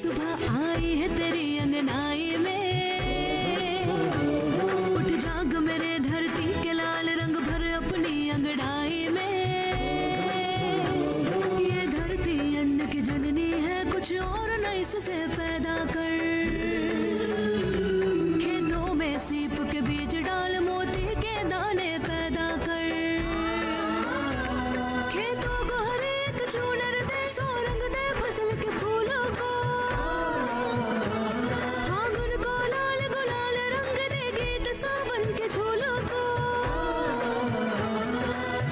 सुबह आई है तेरी अंगनाई में, उठ जाग मेरे धरती के लाल रंग भर अपनी अंगड़ाई में। ये धरती अन्न की जननी है, कुछ और न इससे पैदा कर। खेतों में सीप के बीज डाल, मोती के दाने पैदा कर। खेतों को हर एक चूनर दे, सो रंग दे फसल के फूलों को। फागुन को लाल गुलाल रंग दे, गीत सावन के झूलों को।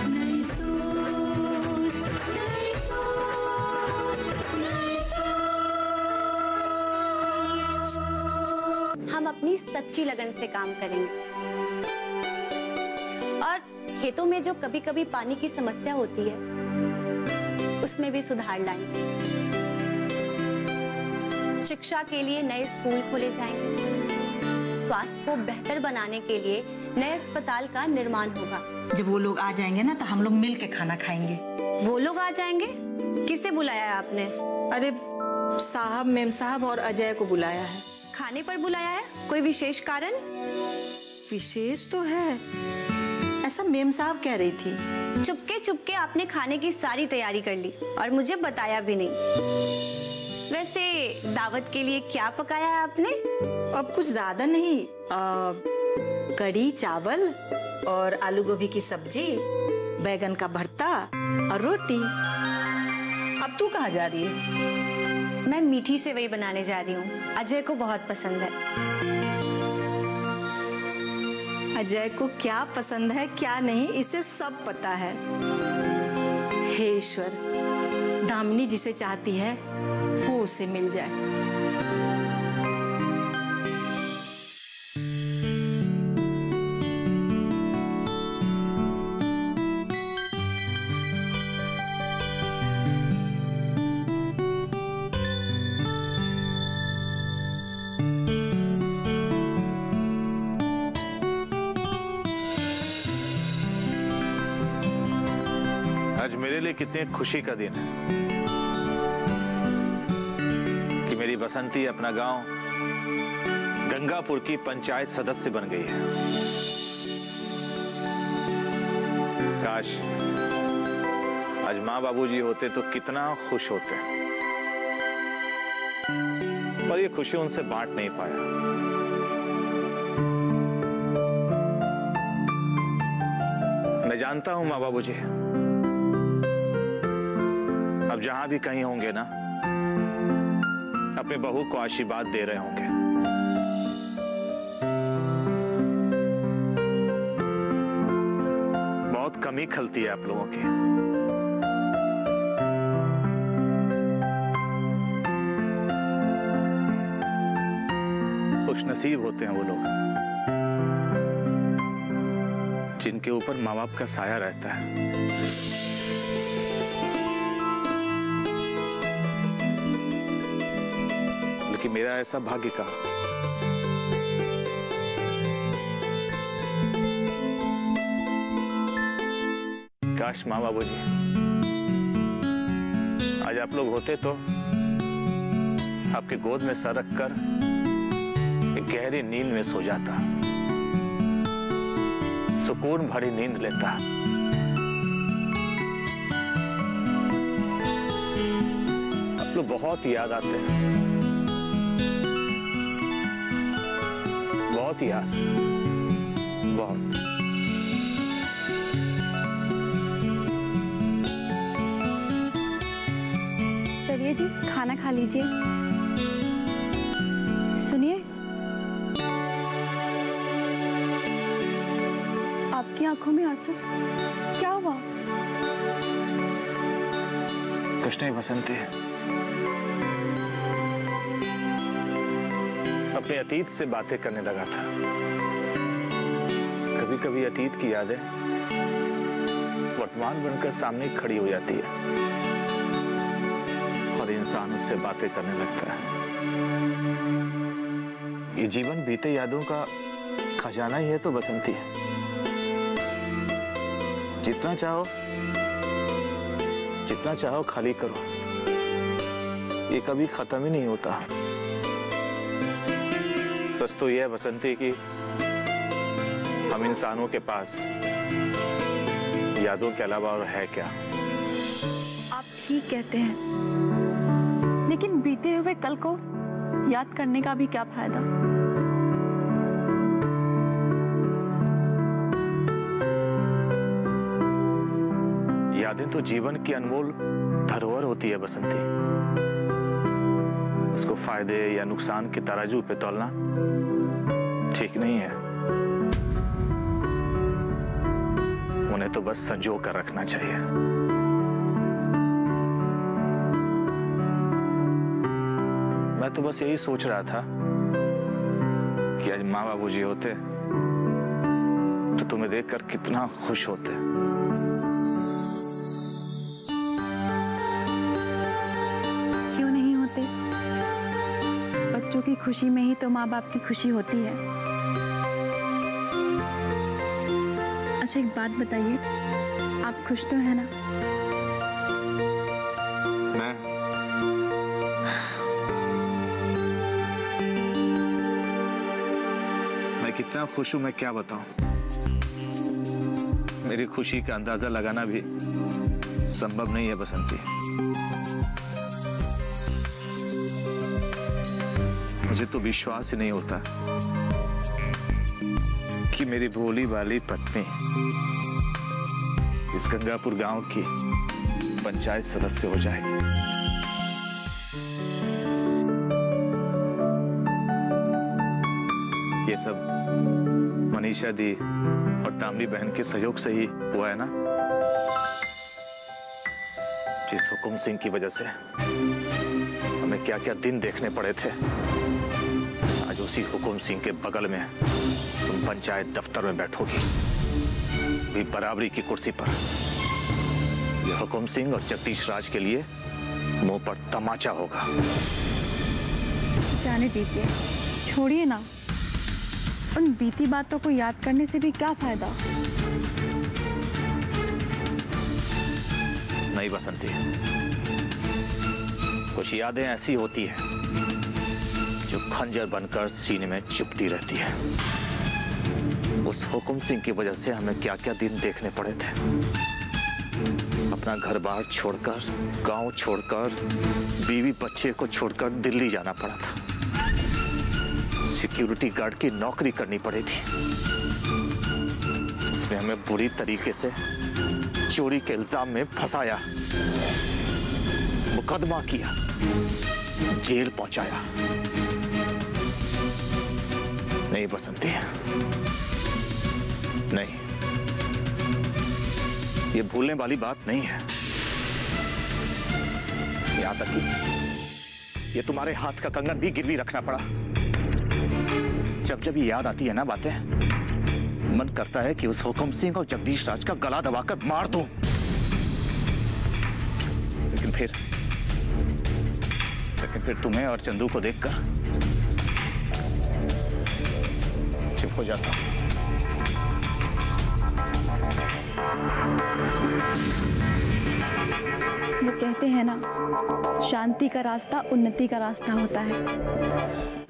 नई सोच, नई सोच, नई सोच। हम अपनी सच्ची लगन से काम करेंगे और खेतों में जो कभी कभी पानी की समस्या होती है उसमें भी सुधार लाएंगे। शिक्षा के लिए नए स्कूल खोले जाएंगे। स्वास्थ्य को बेहतर बनाने के लिए नए अस्पताल का निर्माण होगा। जब वो लोग आ जाएंगे ना तो हम लोग मिल के खाना खाएंगे। वो लोग आ जाएंगे? किसे बुलाया है आपने? अरे साहब, मेम साहब और अजय को बुलाया है। खाने पर बुलाया है? कोई विशेष कारण? विशेष तो है, ऐसा मेम साहब कह रही थी। चुपके चुपके आपने खाने की सारी तैयारी कर ली और मुझे बताया भी नहीं। वैसे दावत के लिए क्या पकाया है आपने? अब कुछ ज्यादा नहीं, कढ़ी चावल और आलू गोभी की सब्जी, बैगन का भरता और रोटी। अब तू कहाँ जा रही है? मैं मीठी सेवई बनाने जा रही हूँ। अजय को बहुत पसंद है। अजय को क्या पसंद है क्या नहीं इसे सब पता है। हे ईश्वर, दामिनी जिसे चाहती है वो उसे मिल जाए। आज मेरे लिए कितनी खुशी का दिन है कि मेरी बसंती अपना गांव गंगापुर की पंचायत सदस्य बन गई है। काश आज माँ बाबूजी होते तो कितना खुश होते, पर ये खुशी उनसे बांट नहीं पाया। मैं जानता हूं माँ बाबूजी अब जहां भी कहीं होंगे ना, अपने बहू को आशीर्वाद दे रहे होंगे। बहुत कमी खलती है आप लोगों की। खुशनसीब होते हैं वो लोग जिनके ऊपर माँ बाप का साया रहता है। कि मेरा ऐसा भाग्य कहा। काश माँ बाबूजी आज आप लोग होते तो आपके गोद में सर रखकर एक गहरी नींद में सो जाता, सुकून भरी नींद लेता। आप लोग बहुत याद आते हैं, बहुत यार, बहुत। चलिए जी, खाना खा लीजिए। सुनिए, आपकी आंखों में आंसू, क्या हुआ? कुछ नहीं बसंती, अपने अतीत से बातें करने लगा था। कभी कभी अतीत की यादें वर्तमान बनकर सामने खड़ी हो जाती है और इंसान उससे बातें करने लगता है। ये जीवन बीते यादों का खजाना ही है तो बसंती है। जितना चाहो खाली करो, ये कभी खत्म ही नहीं होता। सच तो यह है बसंती कि हम इंसानों के पास यादों के अलावा और है क्या। आप ठीक कहते हैं, लेकिन बीते हुए कल को याद करने का भी क्या फायदा। यादें तो जीवन की अनमोल धरोहर होती है बसंती। उसको फायदे या नुकसान के तराजू पे तौलना ठीक नहीं है। उन्हें तो बस संजो कर रखना चाहिए। मैं तो बस यही सोच रहा था कि आज माँ बाबूजी होते तो तुम्हें देखकर कितना खुश होते। क्यों नहीं होते? बच्चों की खुशी में ही तो माँ बाप की खुशी होती है। अच्छा, एक बात बताइए, आप खुश तो है ना? मैं कितना खुश हूं मैं क्या बताऊं। मेरी खुशी का अंदाजा लगाना भी संभव नहीं है बसंती। मुझे तो विश्वास ही नहीं होता कि मेरी भोली वाली पत्नी इस गंगापुर गांव की पंचायत सदस्य हो जाएगी। ये सब मनीषा दी और तामली बहन के सहयोग से ही हुआ है ना। जिस हुकुम सिंह की वजह से हमें क्या क्या दिन देखने पड़े थे, आज उसी हुकुम सिंह के बगल में तुम पंचायत दफ्तर में बैठोगी, भी बराबरी की कुर्सी पर। यह हुकुम सिंह और जगदीश राज के लिए मुंह पर तमाचा होगा। जाने दीजिए, छोड़िए ना। उन बीती बातों को याद करने से भी क्या फायदा। नहीं बसंती, कुछ यादें ऐसी होती है जो खंजर बनकर सीने में चुभती रहती है। उस हुकुम सिंह की वजह से हमें क्या क्या दिन देखने पड़े थे। अपना घर बार छोड़कर, गांव छोड़कर, बीवी बच्चे को छोड़कर दिल्ली जाना पड़ा था। सिक्योरिटी गार्ड की नौकरी करनी पड़ी थी। उसने हमें बुरी तरीके से चोरी के इल्जाम में फंसाया, मुकदमा किया, जेल पहुंचाया। नहीं बसंती, नहीं, ये भूलने वाली बात नहीं है। यहां तक कि ये तुम्हारे हाथ का कंगन भी गिरवी रखना पड़ा। जब जब ये याद आती है ना बातें, मन करता है कि उस हुकुम सिंह और जगदीश राज का गला दबाकर मार दूं। लेकिन फिर तुम्हें और चंदू को देखकर चुप हो जाता हूं। वो कहते हैं ना, शांति का रास्ता उन्नति का रास्ता होता है,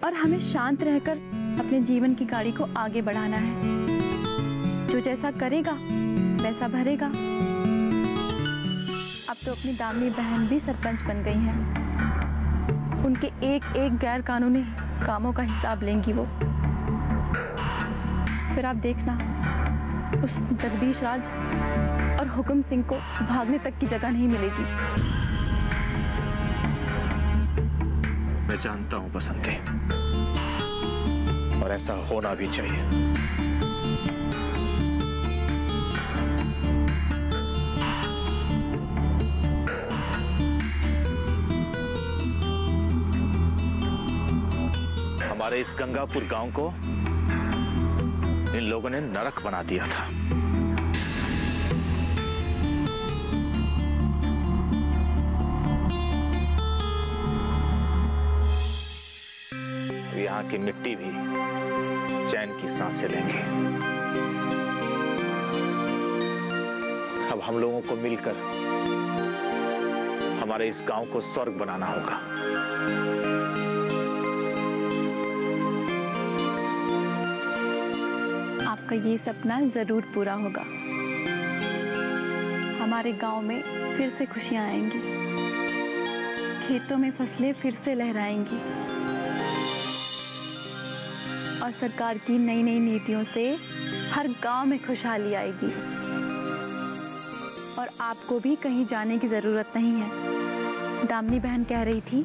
और हमें शांत रहकर अपने जीवन की गाड़ी को आगे बढ़ाना है। जो जैसा करेगा वैसा भरेगा। अब तो अपनी दामनी बहन भी सरपंच बन गई हैं। उनके एक एक गैर कानूनी कामों का हिसाब लेंगी वो। फिर आप देखना, उस जगदीश राज और हुकुम सिंह को भागने तक की जगह नहीं मिलेगी। मैं जानता हूं बसंती, और ऐसा होना भी चाहिए। हमारे इस गंगापुर गांव को इन लोगों ने नरक बना दिया था। यहाँ की मिट्टी भी चैन की सांसें लेंगे। अब हम लोगों को मिलकर हमारे इस गांव को स्वर्ग बनाना होगा। आपका ये सपना जरूर पूरा होगा। हमारे गांव में फिर से खुशियां आएंगी, खेतों में फसलें फिर से लहराएंगी और सरकार की नई नई नीतियों से हर गांव में खुशहाली आएगी और आपको भी कहीं जाने की ज़रूरत नहीं है। दामिनी बहन कह रही थी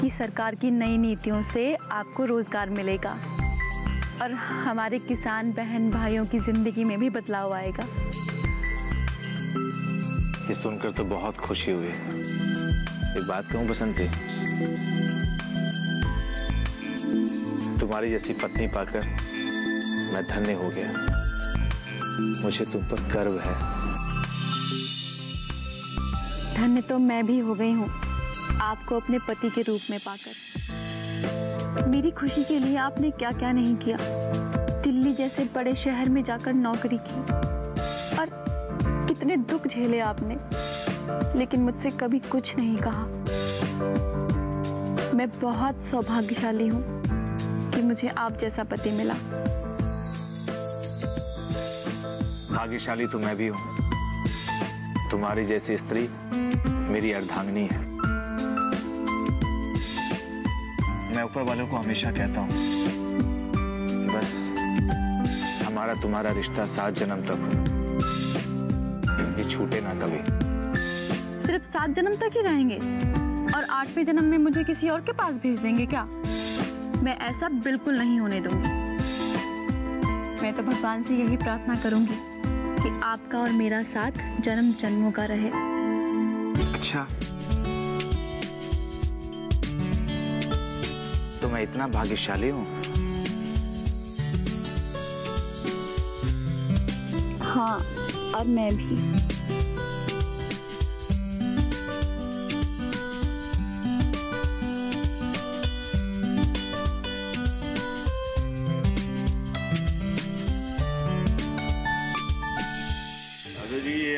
कि सरकार की नई नीतियों से आपको रोज़गार मिलेगा और हमारे किसान बहन भाइयों की ज़िंदगी में भी बदलाव आएगा। ये सुनकर तो बहुत खुशी हुई। एक बात कहूं बसंती, तुम्हारी जैसी पत्नी पाकर मैं धन्य हो गया। मुझे तुम पर गर्व है। धन्य तो मैं भी हो गई हूँ आपको अपने पति के रूप में पाकर। मेरी खुशी के लिए आपने क्या क्या नहीं किया। दिल्ली जैसे बड़े शहर में जाकर नौकरी की और कितने दुख झेले आपने, लेकिन मुझसे कभी कुछ नहीं कहा। मैं बहुत सौभाग्यशाली हूँ कि मुझे आप जैसा पति मिला। भाग्यशाली तो मैं भी हूँ। तुम्हारी जैसी स्त्री मेरी अर्धांगिनी है। मैं ऊपर वालों को हमेशा कहता हूँ बस हमारा तुम्हारा रिश्ता 7 जन्म तक ये छूटे ना कभी। सिर्फ 7 जन्म तक ही रहेंगे और 8वें जन्म में मुझे किसी और के पास भेज देंगे क्या? मैं ऐसा बिल्कुल नहीं होने दूंगी। मैं तो भगवान से यही प्रार्थना करूंगी कि आपका और मेरा साथ जन्म जन्मों का रहे। अच्छा, तो मैं इतना भाग्यशाली हूँ? हाँ, और मैं भी।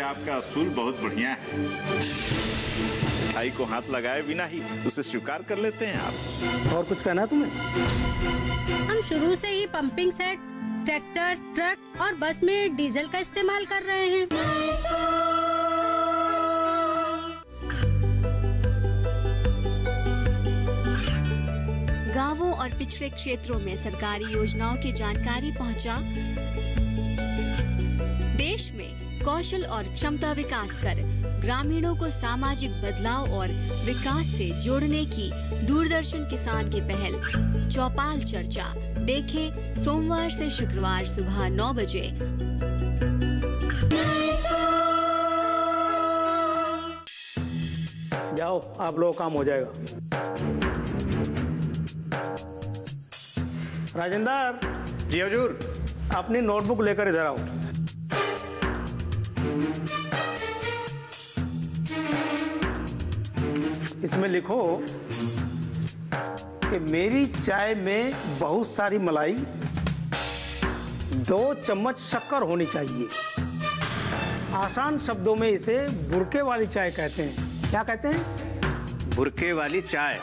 आपका असूल बहुत बढ़िया है। भाई को हाथ लगाए बिना ही उसे स्वीकार कर लेते हैं आप। और कुछ कहना तुम्हें? हम शुरू से ही पंपिंग सेट, ट्रैक्टर, ट्रक और बस में डीजल का इस्तेमाल कर रहे हैं। गांवों और पिछड़े क्षेत्रों में सरकारी योजनाओं की जानकारी पहुंचा। देश में कौशल और क्षमता विकास कर ग्रामीणों को सामाजिक बदलाव और विकास से जोड़ने की दूरदर्शन किसान की पहल चौपाल चर्चा देखें सोमवार से शुक्रवार सुबह 9 बजे। जाओ, आप लोगों का काम हो जाएगा। राजेंद्र जी हुजूर। अपनी नोटबुक लेकर इधर आओ। इसमें लिखो कि मेरी चाय में बहुत सारी मलाई, 2 चम्मच शक्कर होनी चाहिए। आसान शब्दों में इसे बुरके वाली चाय कहते हैं। क्या कहते हैं? बुरके वाली चाय।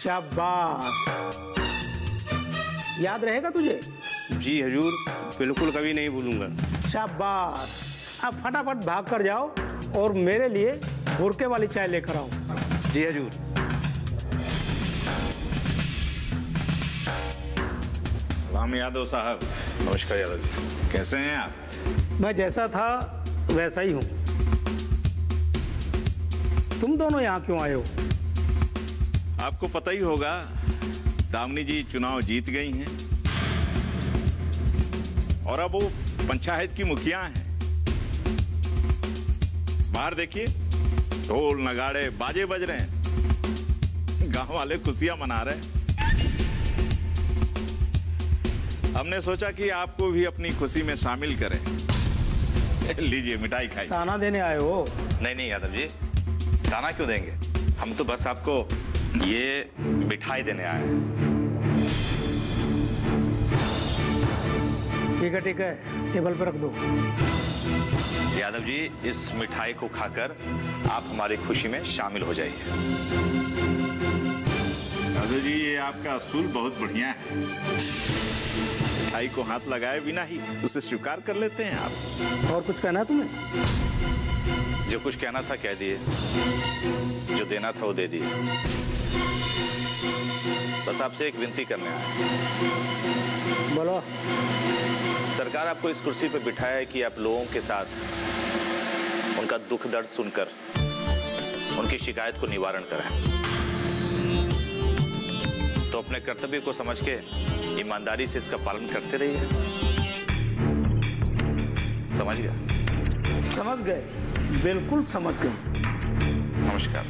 शाबाश, याद रहेगा तुझे? जी हुजूर, बिल्कुल कभी नहीं भूलूंगा। शाबाश, अब फटाफट भाग कर जाओ और मेरे लिए बुरके वाली चाय लेकर आओ। जी हुजूर। सलाम यादव साहब। नमस्कार यादव जी। कैसे हैं आप? मैं जैसा था वैसा ही हूँ। तुम दोनों यहाँ क्यों आए हो? आपको पता ही होगा, दामिनी जी चुनाव जीत गई हैं और अब वो पंचायत की मुखिया हैं। बाहर देखिए, ढोल नगाड़े बाजे बज रहे हैं, गांव वाले खुशियां मना रहे हैं। हमने सोचा कि आपको भी अपनी खुशी में शामिल करें। लीजिए मिठाई खाइए। ताना देने आए हो? नहीं नहीं यादव जी, ताना क्यों देंगे? हम तो बस आपको ये मिठाई देने आए हैं। ठीक है, टेबल पर रख दो। यादव जी, इस मिठाई को खाकर आप हमारी खुशी में शामिल हो जाइए। यादव जी, ये आपका असूल बहुत बढ़िया है। मिठाई को हाथ लगाए बिना ही उसे स्वीकार कर लेते हैं आप। और कुछ कहना है तुम्हें? जो कुछ कहना था कह दिए, जो देना था वो दे दिए। बस आपसे एक विनती करने आया। बोलो। सरकार आपको इस कुर्सी पर बिठाया है कि आप लोगों के साथ उनका दुख दर्द सुनकर उनकी शिकायत को निवारण करें। तो अपने कर्तव्य को समझ के ईमानदारी से इसका पालन करते रहिए। समझ गए? समझ गए, बिल्कुल समझ गए। नमस्कार।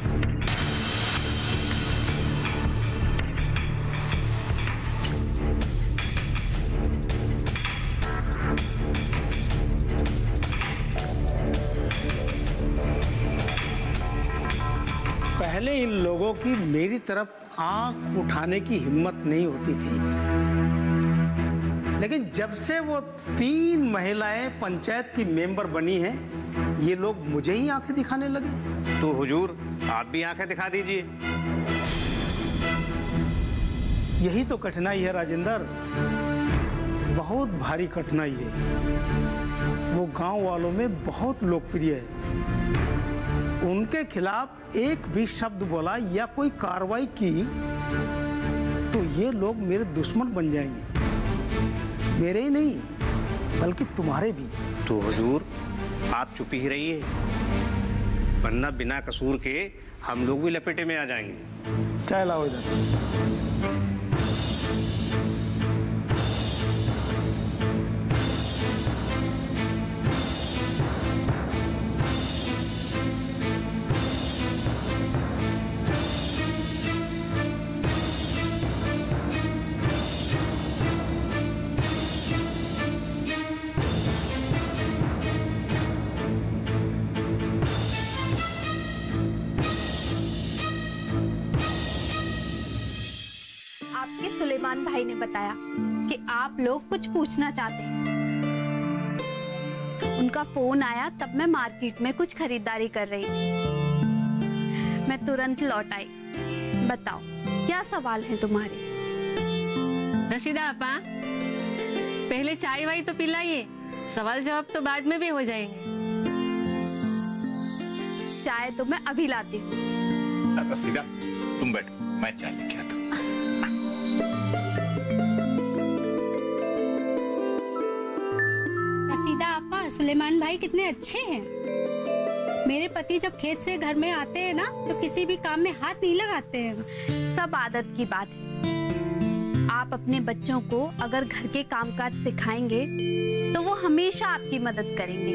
पहले इन लोगों की मेरी तरफ आंख उठाने की हिम्मत नहीं होती थी, लेकिन जब से वो 3 महिलाएं पंचायत की मेंबर बनी हैं, ये लोग मुझे ही आंखें दिखाने लगे। तो हुजूर, आप भी आंखें दिखा दीजिए। यही तो कठिनाई है राजेंद्र, बहुत भारी कठिनाई है। वो गांव वालों में बहुत लोकप्रिय है। उनके खिलाफ एक भी शब्द बोला या कोई कार्रवाई की तो ये लोग मेरे दुश्मन बन जाएंगे। मेरे ही नहीं, बल्कि तुम्हारे भी। तो हुजूर, आप चुप ही रहिए, वरना बिना कसूर के हम लोग भी लपेटे में आ जाएंगे। चाय लाओ इधर। सुलेमान भाई ने बताया कि आप लोग कुछ पूछना चाहते हैं। उनका फोन आया तब मैं मार्केट में कुछ खरीदारी कर रही थी। मैं तुरंत लौट आई। बताओ, क्या सवाल है तुम्हारे? रशीदा आपा, पहले चाय वाई तो पिलाइए, सवाल जवाब तो बाद में भी हो जाएंगे। चाय तो मैं अभी लाती हूँ। रशीदा, तुम बैठो, मैं चाय लेके आता हूँ। सुलेमान भाई कितने अच्छे हैं। मेरे पति जब खेत से घर में आते हैं ना, तो किसी भी काम में हाथ नहीं लगाते हैं। सब आदत की बात है। आप अपने बच्चों को अगर घर के कामकाज सिखाएंगे तो वो हमेशा आपकी मदद करेंगे।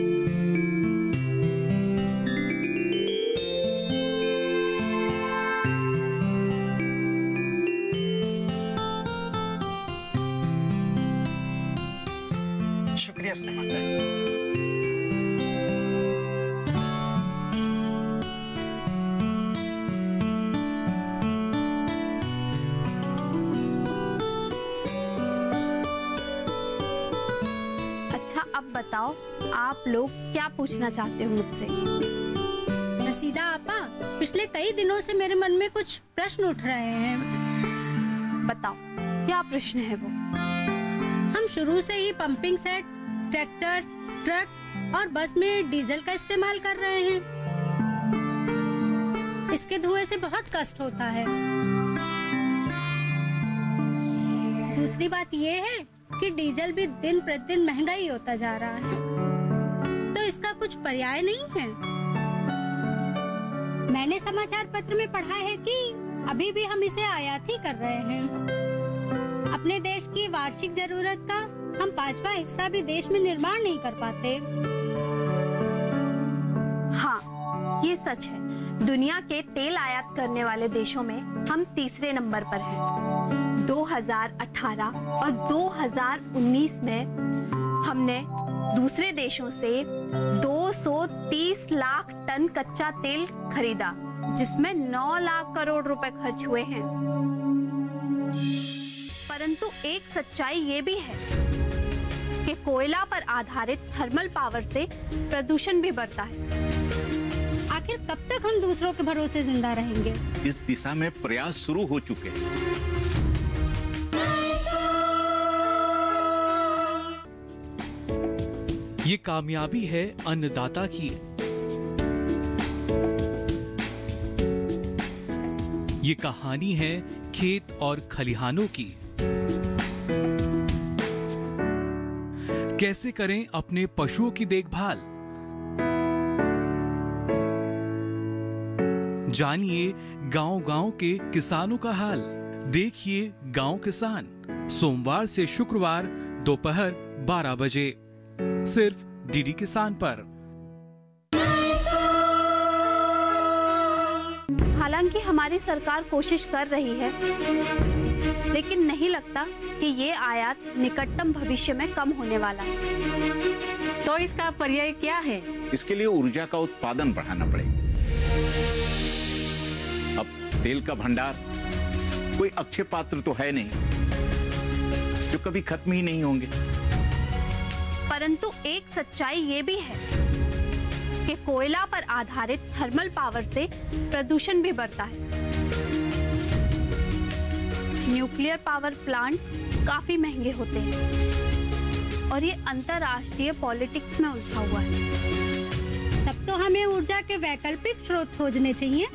शुक्रिया सुलेमान भाई। अब बताओ, आप लोग क्या पूछना चाहते हो मुझसे? रसीदा आपा, पिछले कई दिनों से मेरे मन में कुछ प्रश्न उठ रहे हैं। बताओ, क्या प्रश्न है वो? हम शुरू से ही पंपिंग सेट, ट्रैक्टर, ट्रक और बस में डीजल का इस्तेमाल कर रहे हैं। इसके धुएं से बहुत कष्ट होता है। दूसरी बात ये है कि डीजल भी दिन प्रतिदिन महंगा ही होता जा रहा है, तो इसका कुछ पर्याय नहीं है। मैंने समाचार पत्र में पढ़ा है कि अभी भी हम इसे आयात ही कर रहे हैं। अपने देश की वार्षिक जरूरत का हम 5वां हिस्सा भी देश में निर्माण नहीं कर पाते। हाँ, ये सच है। दुनिया के तेल आयात करने वाले देशों में हम तीसरे नंबर पर हैं। 2018 और 2019 में हमने दूसरे देशों से 230 लाख टन कच्चा तेल खरीदा, जिसमें 9 लाख करोड़ रुपए खर्च हुए हैं। परंतु एक सच्चाई ये भी है कि कोयला पर आधारित थर्मल पावर से प्रदूषण भी बढ़ता है। आखिर कब तक हम दूसरों के भरोसे जिंदा रहेंगे? इस दिशा में प्रयास शुरू हो चुके हैं। ये कामयाबी है अन्नदाता की। ये कहानी है खेत और खलिहानों की। कैसे करें अपने पशुओं की देखभाल, जानिए गांव-गांव के किसानों का हाल। देखिए गांव किसान, सोमवार से शुक्रवार दोपहर 12 बजे सिर्फ डीडी किसान पर। हालांकि हमारी सरकार कोशिश कर रही है, लेकिन नहीं लगता कि ये आयात निकटतम भविष्य में कम होने वाला है। तो इसका पर्याय क्या है? इसके लिए ऊर्जा का उत्पादन बढ़ाना पड़ेगा। अब तेल का भंडार कोई अक्षय पात्र तो है नहीं जो कभी खत्म ही नहीं होंगे। परंतु एक सच्चाई ये भी है कि कोयला पर आधारित थर्मल पावर से प्रदूषण भी बढ़ता है। न्यूक्लियर पावर प्लांट काफी महंगे होते हैं और ये अंतरराष्ट्रीय पॉलिटिक्स में उलझा हुआ है। तब तो हमें ऊर्जा के वैकल्पिक स्रोत खोजने चाहिए।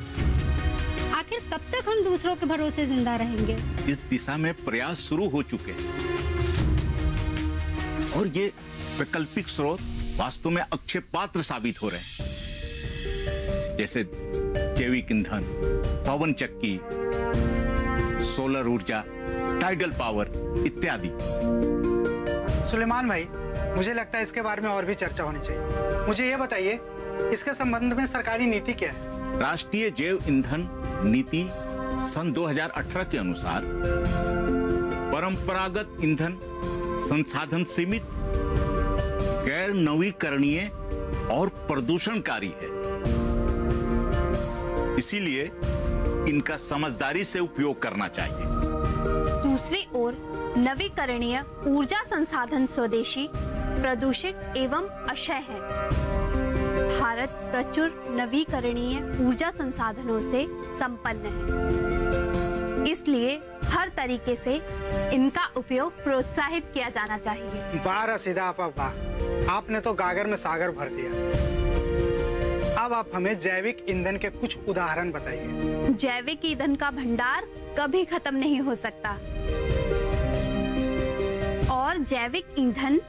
आखिर कब तक हम दूसरों के भरोसे जिंदा रहेंगे? इस दिशा में प्रयास शुरू हो चुके हैं और ये वैकल्पिक स्रोत वास्तव में अक्षय पात्र साबित हो रहे हैं, जैसे जैविक ईंधन, पवन चक्की, सोलर ऊर्जा, टाइडल पावर इत्यादि। सुलेमान भाई, मुझे लगता है इसके बारे में और भी चर्चा होनी चाहिए। मुझे ये बताइए, इसके संबंध में सरकारी नीति क्या है? राष्ट्रीय जैव ईंधन नीति सन 2018 के अनुसार परंपरागत ईंधन संसाधन सीमित, गैर नवीकरणीय और प्रदूषणकारी है। इसीलिए इनका समझदारी से उपयोग करना चाहिए। दूसरी ओर नवीकरणीय ऊर्जा संसाधन स्वदेशी, प्रदूषित एवं अक्षय है। भारत प्रचुर नवीकरणीय ऊर्जा संसाधनों से संपन्न है, इसलिए हर तरीके से इनका उपयोग प्रोत्साहित किया जाना चाहिए। वाह रसीदा आपा वाह, आपने तो गागर में सागर भर दिया। अब आप हमें जैविक ईंधन के कुछ उदाहरण बताइए। जैविक ईंधन का भंडार कभी खत्म नहीं हो सकता और जैविक ईंधन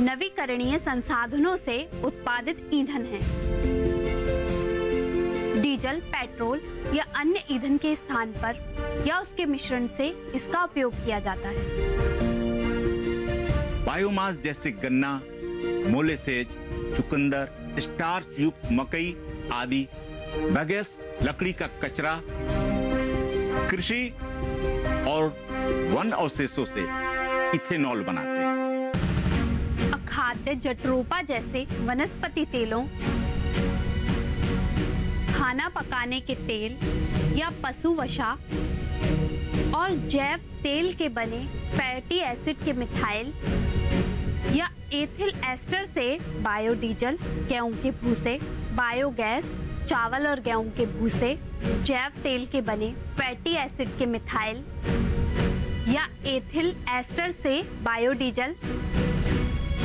नवीकरणीय संसाधनों से उत्पादित ईंधन है। डीजल, पेट्रोल या अन्य ईंधन के स्थान पर या उसके मिश्रण से इसका उपयोग किया जाता है। बायोमास जैसे गन्ना, मोलेसेज, चुकंदर, स्टार्च युक्त मकई आदि, बायोगैस लकड़ी का कचरा, कृषि और वन अवशेषों से इथेनॉल बनाते हैं। खाद्य जट्रोपा जैसे वनस्पति तेलों, खाना पकाने के तेल या पशु वसा और जैव तेल के बने फैटी एसिड के मिथाइल या एथिल एस्टर से बायोडीजल, गेहूं के भूसे, बायोगैस, चावल और गेहूं के भूसे, जैव तेल के बने फैटी एसिड के मिथाइल या एथिल एस्टर से बायोडीजल,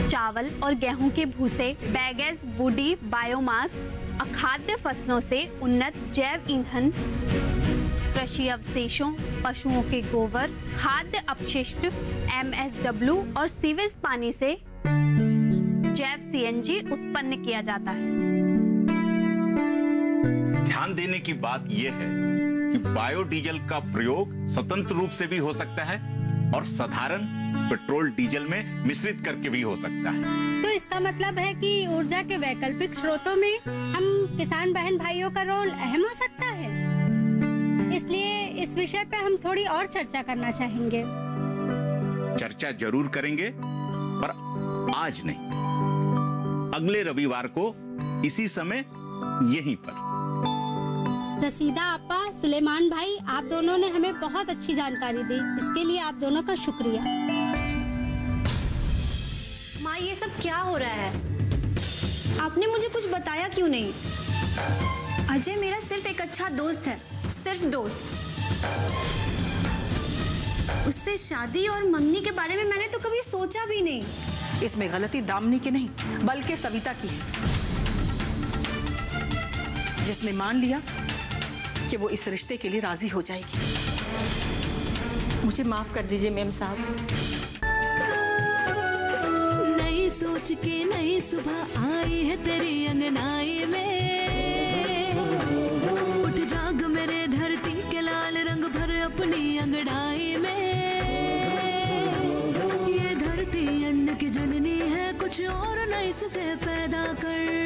चावल और गेहूं के भूसे, बैगेस, बूडी, बायोमास, अखाद्य फसलों से उन्नत जैव ईंधन, कृषि अवशेषों, पशुओं के गोबर, खाद्य अपशिष्ट, MSW और सीवेज पानी से जैव CNG उत्पन्न किया जाता है। ध्यान देने की बात यह है कि बायोडीजल का प्रयोग स्वतंत्र रूप से भी हो सकता है और साधारण पेट्रोल डीजल में मिश्रित करके भी हो सकता है। तो इसका मतलब है कि ऊर्जा के वैकल्पिक स्रोतों में हम किसान बहन भाइयों का रोल अहम हो सकता है। इसलिए इस विषय पे हम थोड़ी और चर्चा करना चाहेंगे। चर्चा जरूर करेंगे, पर आज नहीं, अगले रविवार को इसी समय यहीं पर। रसीदा आपा, सुलेमान भाई, आप दोनों ने हमें बहुत अच्छी जानकारी दी। इसके लिए आप दोनों का शुक्रिया। सब क्या हो रहा है? आपने मुझे कुछ बताया क्यों नहीं? अजय मेरा सिर्फ एक अच्छा दोस्त है, सिर्फ दोस्त। उससे शादी और मंगनी के बारे में मैंने तो कभी सोचा भी नहीं। इसमें गलती दामिनी की नहीं बल्कि सविता की है, जिसने मान लिया कि वो इस रिश्ते के लिए राजी हो जाएगी। मुझे माफ कर दीजिए मेम साहब। नई सोच के नई सुबह आई है तेरी अंगनाई में, उठ जाग मेरे धरती के लाल रंग भर अपनी अंगड़ाई में। ये धरती अन्न की जननी है, कुछ और नई से पैदा कर।